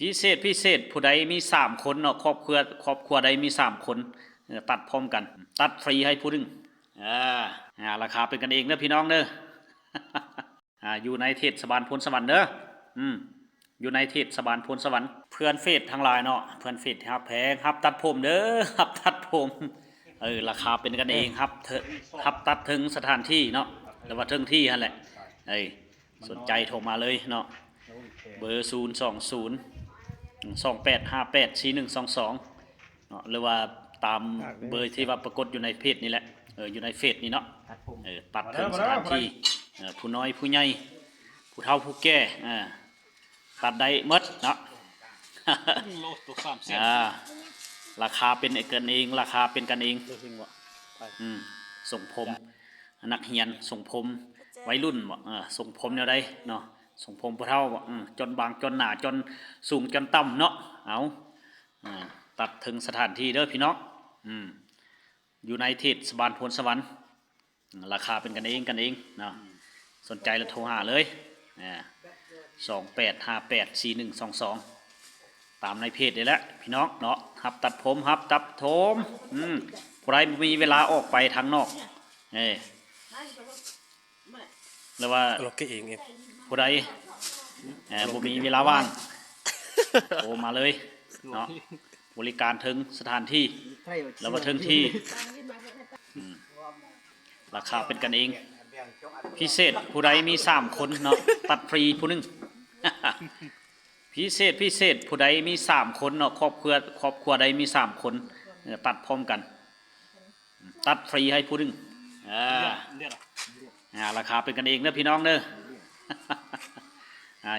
พิเศษผู้ใดมี3 คนเนาะครอบครัวใดมี3 คนตัดพร้อมกันตัดฟรีให้ผู้หนึงอ่ราคาเป็นกันเองเด้อพี่น้องเด้อ อยู่ในเทศบาลพลสวรรค์เด้ออยู่ในเทศบาลพลสวรรค์เพื่อนเฟซทั้งหลายเนาะเพื่อนเฟซครับแพงครับตัดผมเด้อครับตัดผมราคาเป็นกันเองครับครับตัดถึงสถานที่เนาะหรือว่าถึงที่นั่นแหละสนใจโทรมาเลยเนาะเบอร์02028584122เนาะหรือว่าตามเบอร์ที่ว่าปรากฏอยู่ในเพจนี่แหละอยู่ในเฟซนี่เนาะตัดถึงสถานที่ผู้น้อยผู้ใหญ่ผู้เฒ่าผู้แก่ตัดได้หมดเนาะ ราคาเป็นกันเองราคาเป็นกันเองส่งผมนักเรียนส่งผมวัยรุ่นส่งผมแนวใดเนาะส่งผมผู้เฒ่าจนบางจนหนาจนสูงจนต่ำเนาะเอาตัดถึงสถานที่เด้อพี่น้องอยู่ในเทศบาลพลสวรรค์ราคาเป็นกันเองเนาะสนใจแล้วโทรหาเลย28584122ตามในเพจนี่แหละพี่น้องเนาะหับตัดผมหับตัดผมผู้ใดมีเวลาออกไปทางนอกหรือว่าผู้ใดบ่มีเวลาว่างโทรมาเลยเนาะบริการถึงสถานที่แล้วว่าถึงที่ราคาเป็นกันเองพิเศษผู้ใดมี3 คนเนาะตัดฟรีผู้หนึง พิเศษผู้ใดมี3 คนเนาะครอบครัวใดมี3 คนตัดพร้อมกันตัดฟรีให้ผู้หนึงราคาเป็นกันเองเด้อพี่น้องเด้อ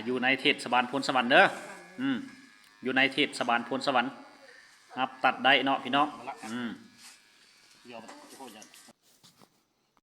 อยู่ในเทศบาลพลสวรรค์เด้ออยู่ในเทศบาลพลสวรรค์ครับตัดได้เนาะพี่น้อง